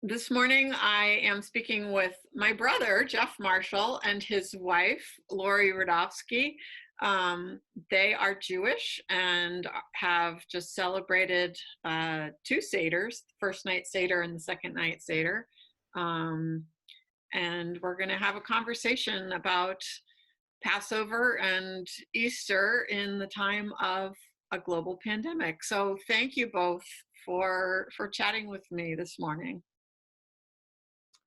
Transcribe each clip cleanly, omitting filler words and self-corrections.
This morning, I am speaking with my brother, Geoff Marshall, and his wife, Laurie Radovsky. They are Jewish and have just celebrated two Seders, the first night Seder and the second night Seder. And we're going to have a conversation about Passover and Easter in the time of a global pandemic. So thank you both for chatting with me this morning.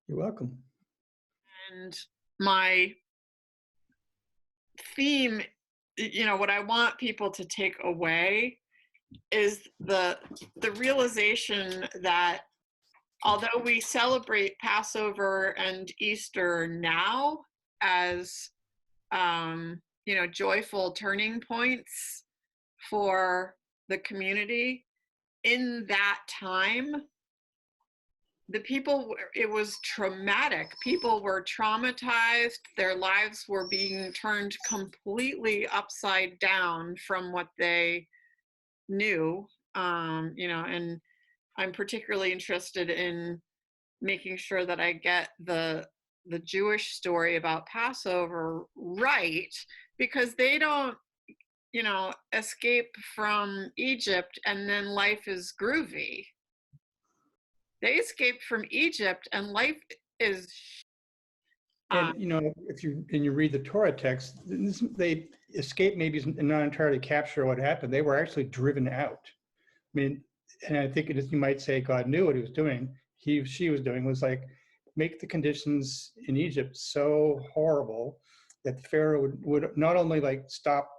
You're welcome. And my theme, what I want people to take away is the realization that although we celebrate Passover and Easter now as joyful turning points for the community, in that time it was traumatic. People were traumatized. Their lives were being turned completely upside down from what they knew. And I'm particularly interested in making sure that I get the Jewish story about Passover right, because they don't, escape from Egypt and then life is groovy. They escaped from Egypt and life is And if you read the Torah text, they escape maybe not entirely capture what happened. They were actually driven out. I mean, and I think you might say God knew what he was doing. She was doing was like make the conditions in Egypt so horrible that the Pharaoh would not only like stop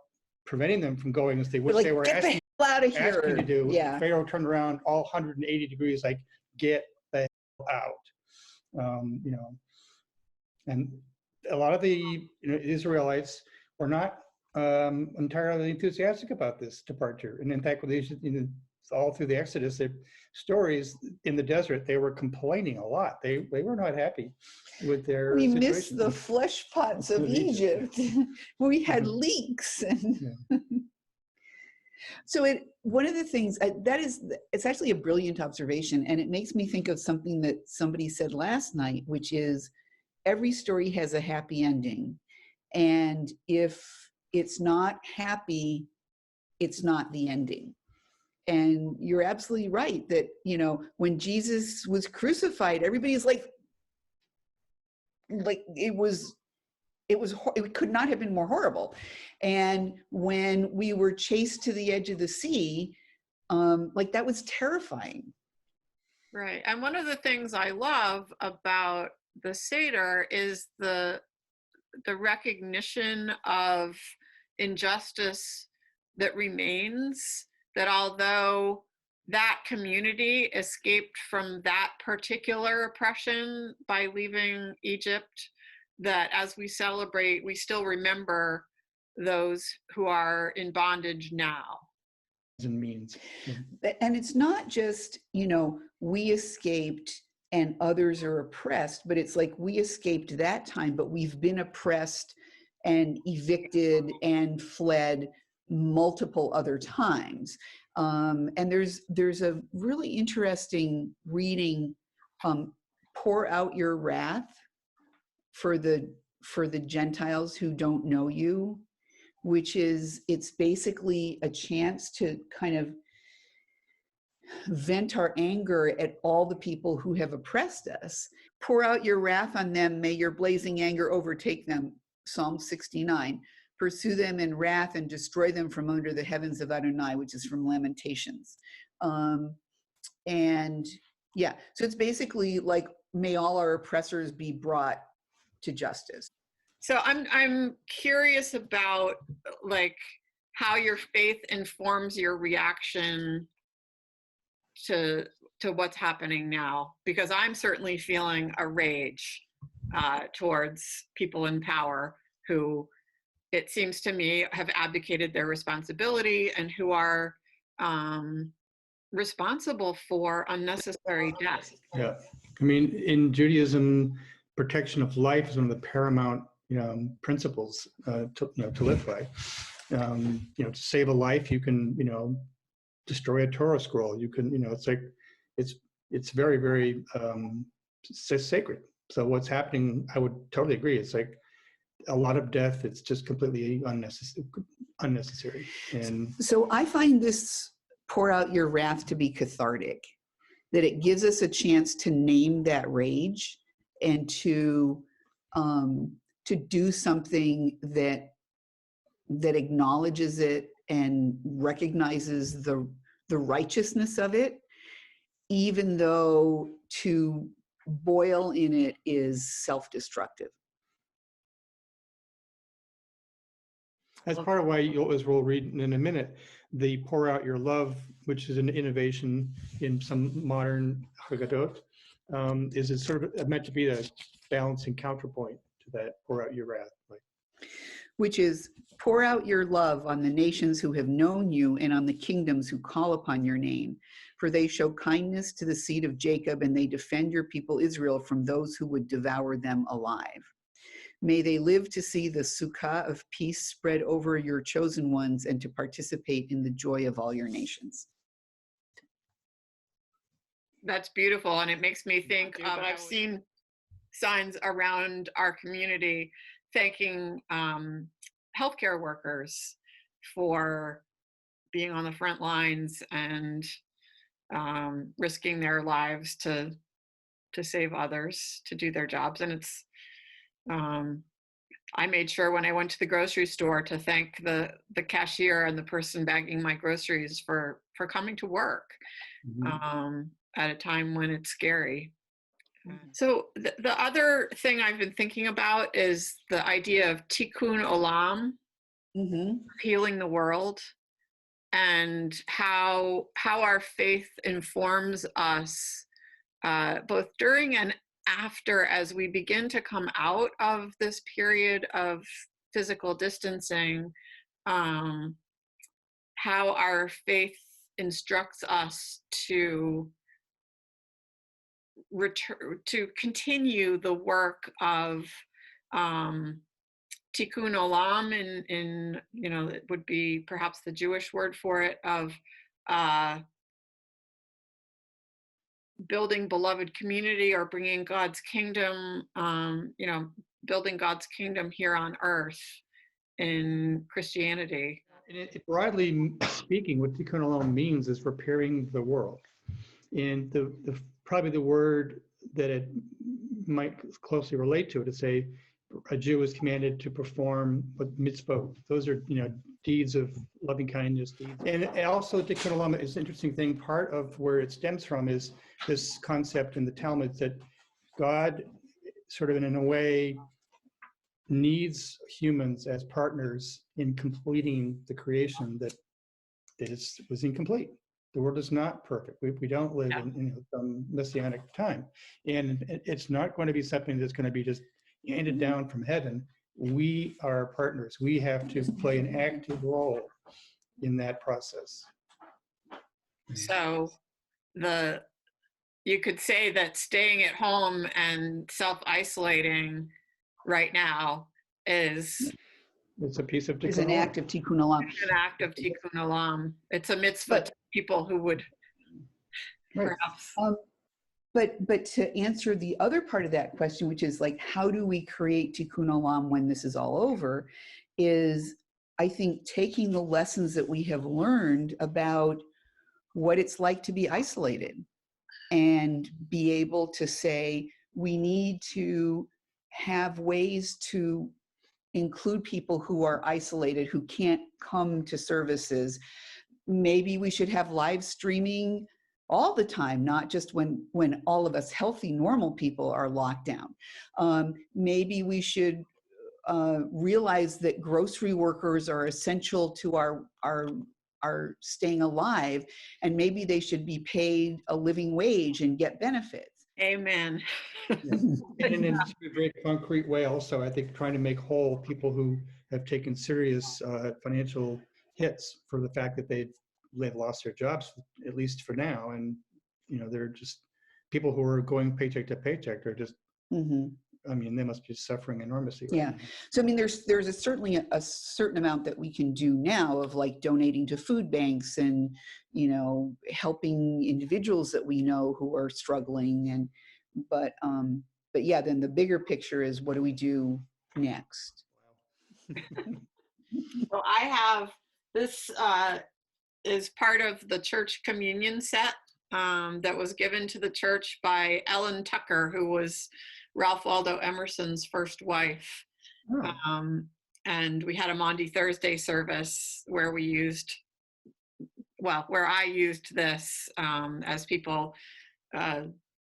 preventing them from going as they would say, we're asking you to do. Yeah. Pharaoh turned around all 180 degrees, like get the hell out. And a lot of the Israelites were not entirely enthusiastic about this departure. And in fact, all through the Exodus, the stories in the desert, they were complaining a lot. They were not happy with their situation. We missed the flesh pots of Egypt. We had leeks. So one of the things it's actually a brilliant observation, and it makes me think of something that somebody said last night, which is every story has a happy ending. And if it's not happy, it's not the ending. And you're absolutely right that, when Jesus was crucified, everybody's like it could not have been more horrible. And when we were chased to the edge of the sea, that was terrifying. Right. And one of the things I love about the Seder is the recognition of injustice that remains, that although that community escaped from that particular oppression by leaving Egypt, that as we celebrate, we still remember those who are in bondage now. And means. And it's not just, we escaped and others are oppressed, but it's like we escaped that time, but we've been oppressed and evicted and fled multiple other times. And there's a really interesting reading, Pour Out Your Wrath for the Gentiles who don't know you, which it's basically a chance to kind of vent our anger at all the people who have oppressed us. Pour out your wrath on them, may your blazing anger overtake them, Psalm 69. Pursue them in wrath and destroy them from under the heavens of Adonai, which is from Lamentations. And yeah, so it's basically like, may all our oppressors be brought to justice. So I'm curious about how your faith informs your reaction to what's happening now, because I'm certainly feeling a rage towards people in power who, it seems to me, have abdicated their responsibility and who are responsible for unnecessary death. Yeah, I mean, in Judaism, protection of life is one of the paramount principles to live by. To save a life, you can destroy a Torah scroll. You can it's it's very, very sacred. So what's happening, I would totally agree. It's like a lot of death. It's just completely unnecessary. And so I find this pour out your wrath to be cathartic, that it gives us a chance to name that rage and to do something that acknowledges it and recognizes the righteousness of it, even though to boil in it is self-destructive. that's part of why as we'll read in a minute, the pour out your love, which is an innovation in some modern Haggadot, is it sort of meant to be a balancing counterpoint to that pour out your wrath. Which is, pour out your love on the nations who have known you and on the kingdoms who call upon your name. For they show kindness to the seed of Jacob, and they defend your people Israel from those who would devour them alive. May they live to see the sukkah of peace spread over your chosen ones and to participate in the joy of all your nations. That's beautiful. And it makes me think of, I've seen signs around our community thanking healthcare workers for being on the front lines and risking their lives to save others, to do their jobs. And it's, I made sure when I went to the grocery store to thank the cashier and the person bagging my groceries for coming to work at a time when it's scary. So the other thing I've been thinking about is the idea of tikkun olam, healing the world, and how our faith informs us both during and after, as we begin to come out of this period of physical distancing, how our faith instructs us to continue the work of tikkun olam in it would be perhaps the Jewish word for it, of building beloved community or bringing God's kingdom, building God's kingdom here on earth in Christianity. And broadly speaking, what tikkun olam means is repairing the world. And probably the word that it might closely relate to it is a Jew is commanded to perform mitzvot. Those are, deeds of loving kindness. And also tikkun olam is an interesting thing. Part of where it stems from is this concept in the Talmud that God sort of in a way needs humans as partners in completing the creation that was incomplete. The world is not perfect. We don't live in some messianic time. And it's not going to be something that's going to be just handed down from heaven. We are partners. We have to play an active role in that process. So you could say that staying at home and self-isolating right now it's a piece of tikkun olam. It's an act of tikkun olam. It's an act of tikkun olam. It's a mitzvah to people who would perhaps. But to answer the other part of that question, which is like, how do we create tikkun olam when this is all over, is I think taking the lessons that we have learned about what it's like to be isolated and be able to say, we need to have ways to include people who are isolated, who can't come to services. Maybe we should have live streaming all the time, not just when all of us healthy, normal people are locked down. Maybe we should realize that grocery workers are essential to our staying alive, and maybe they should be paid a living wage and get benefits. Amen. And in a very concrete way also, I think trying to make whole people who have taken serious financial hits for the fact that they've lost their jobs, at least for now. And, they're just people who are going paycheck to paycheck are just I mean, they must be suffering enormously. Yeah. So, I mean, there's certainly a certain amount that we can do now of like donating to food banks and, helping individuals that we know who are struggling. But yeah, then the bigger picture is, what do we do next? So I have this is part of the church communion set that was given to the church by Ellen Tucker, who was Ralph Waldo Emerson's first wife. Oh. And we had a Maundy Thursday service where where I used this as people,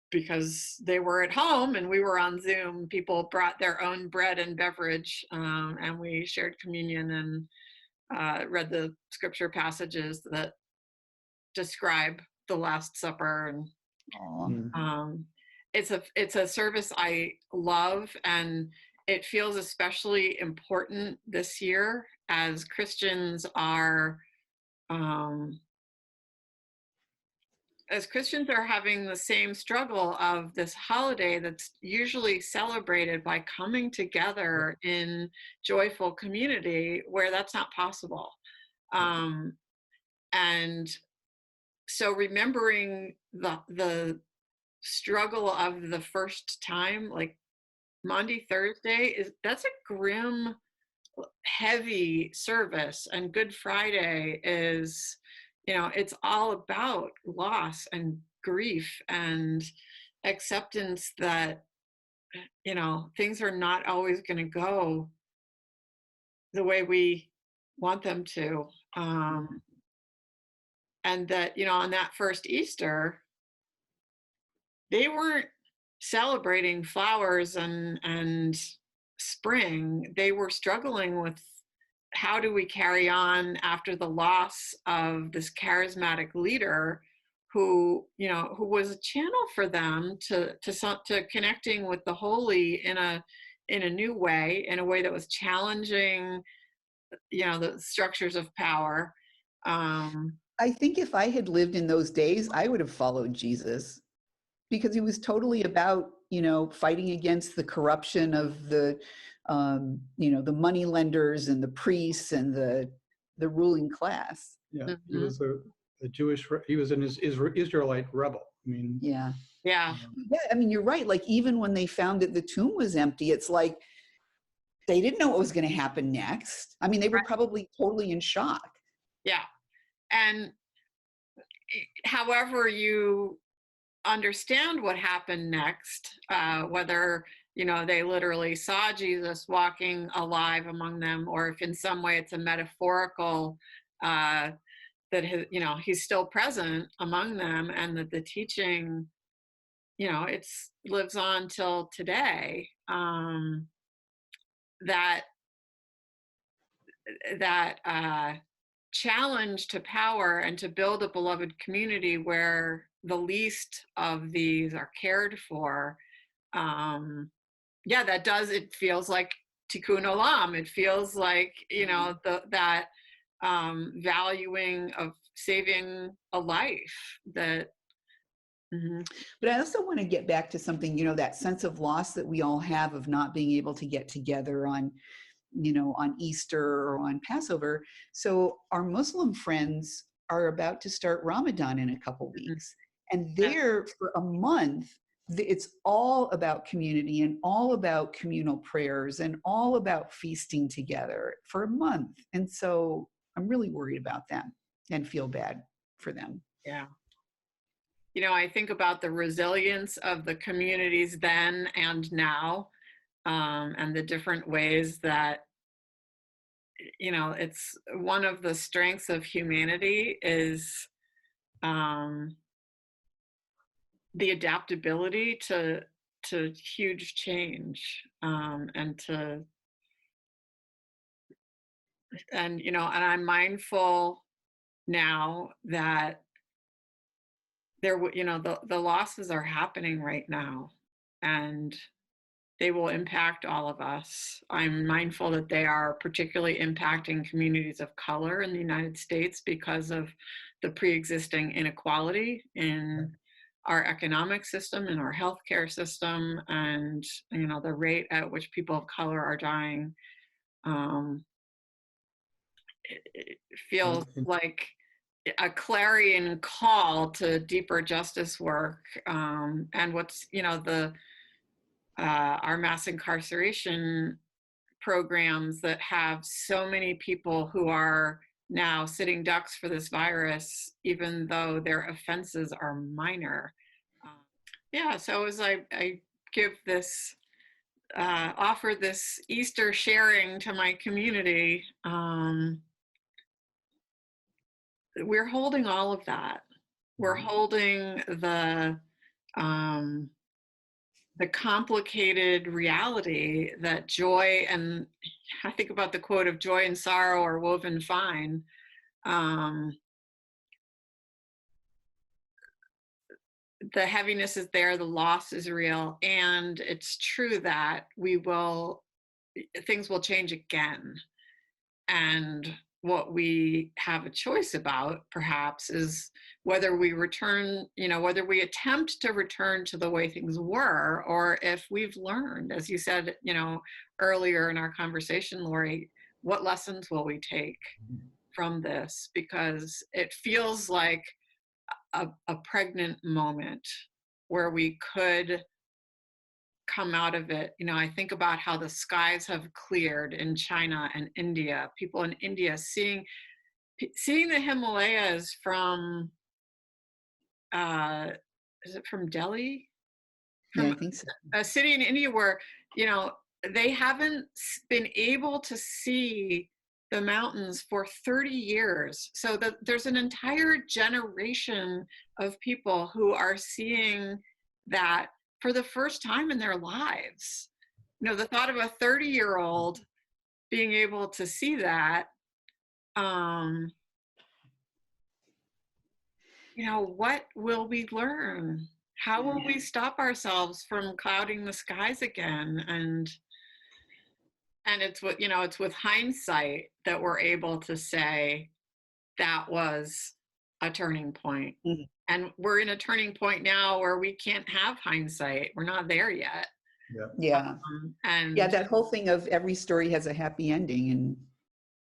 because they were at home and we were on Zoom, people brought their own bread and beverage, and we shared communion and read the scripture passages that describe the Last Supper. And it's a service I love, and it feels especially important this year as Christians are having the same struggle of this holiday that's usually celebrated by coming together in joyful community, where that's not possible. And so remembering the struggle of the first time, like Maundy Thursday, that's a grim, heavy service, and Good Friday is, it's all about loss and grief and acceptance that, things are not always going to go the way we want them to. And that, on that first Easter, they weren't celebrating flowers and spring. They were struggling with, how do we carry on after the loss of this charismatic leader who was a channel for them to connecting with the holy in a new way, in a way that was challenging, the structures of power. I think if I had lived in those days, I would have followed Jesus, because he was totally about, fighting against the corruption of the, the money lenders and the priests and the ruling class. Yeah, he was a Jewish, he was an Israelite rebel. I mean, yeah. I mean, you're right. Like, even when they found that the tomb was empty, it's like, they didn't know what was going to happen next. I mean, they were probably totally in shock. Yeah. And however you understand what happened next, whether they literally saw Jesus walking alive among them, or if in some way it's a metaphorical that he's still present among them, and that the teaching it lives on till today, that challenge to power and to build a beloved community where the least of these are cared for. It feels like tikkun olam. It feels like, that valuing of saving a life that. But I also want to get back to something, that sense of loss that we all have of not being able to get together on Easter or on Passover. So our Muslim friends are about to start Ramadan in a couple weeks. And there for a month, it's all about community and all about communal prayers and all about feasting together for a month. And so I'm really worried about them and feel bad for them. Yeah. I think about the resilience of the communities then and now, and the different ways that, it's one of the strengths of humanity is the adaptability to huge change, and I'm mindful now that the losses are happening right now, and they will impact all of us. I'm mindful that they are particularly impacting communities of color in the United States because of the pre-existing inequality in our economic system and our healthcare system, and the rate at which people of color are dying. It feels like a clarion call to deeper justice work, and what's our mass incarceration programs that have so many people who are now sitting ducks for this virus, even though their offenses are minor. So as I give this, offer this Easter sharing to my community, we're holding all of that. We're holding the complicated reality that joy, and I think about the quote of joy and sorrow are woven fine. The heaviness is there, the loss is real, and it's true that things will change again. And what we have a choice about, perhaps, is whether we whether we attempt to return to the way things were, or if we've learned, as you said, earlier in our conversation, Laurie, what lessons will we take from this? Because it feels like a pregnant moment where we could come out of it. I think about how the skies have cleared in China and India. People in India seeing the Himalayas from, is it from Delhi? Yeah, I think so. A city in India where, they haven't been able to see the mountains for 30 years. So that there's an entire generation of people who are seeing that for the first time in their lives. The thought of a 30-year-old being able to see that, what will we learn? How will we stop ourselves from clouding the skies again? And it's with hindsight that we're able to say that was a turning point. Mm-hmm. And we're in a turning point now where we can't have hindsight. We're not there yet. Yeah. And that whole thing of every story has a happy ending, and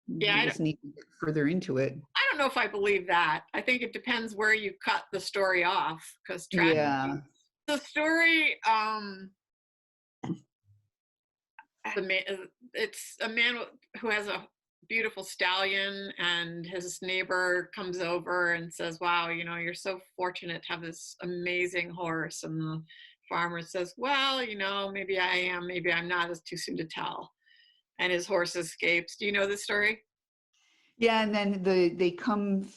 you just need to get further into it. I don't know if I believe that. I think it depends where you cut the story off, because the story, it's a man who has a beautiful stallion, and his neighbor comes over and says, wow, you're so fortunate to have this amazing horse. And the farmer says, well, maybe I am, maybe I'm not, it's too soon to tell. And his horse escapes. Do you know this story? Yeah, and then they come,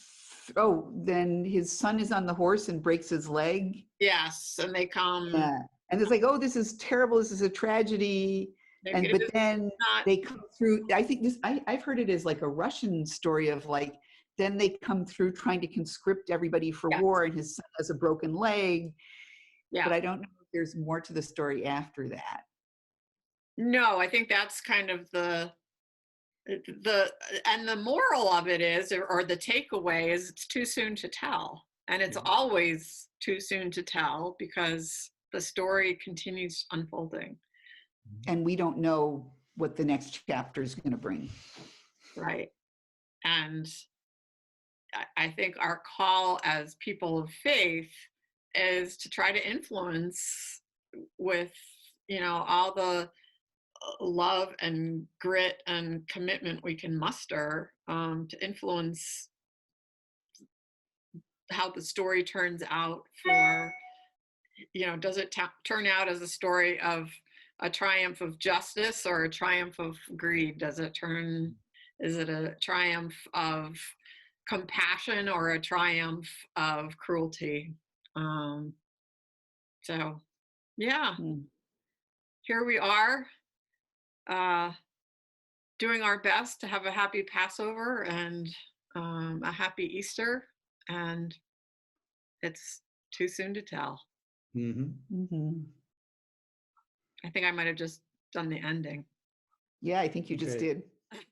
then his son is on the horse and breaks his leg. Yes, and they come. Yeah, and it's like, oh, this is terrible, this is a tragedy. But then they come through. I think I've heard it as like a Russian story of like, then they come through trying to conscript everybody for war, and his son has a broken leg. Yeah. But I don't know if there's more to the story after that. No, I think that's kind of the moral of it is, or the takeaway is, it's too soon to tell. And it's always too soon to tell, because the story continues unfolding. And we don't know what the next chapter is going to bring. Right. And I think our call as people of faith is to try to influence with, all the love and grit and commitment we can muster, to influence how the story turns out for, does it turn out as a story of a triumph of justice or a triumph of greed? Is it a triumph of compassion or a triumph of cruelty? Here we are, doing our best to have a happy Passover and a happy Easter, and it's too soon to tell. Mm-hmm. Mm-hmm. I think I might have just done the ending. Yeah, I think you just did.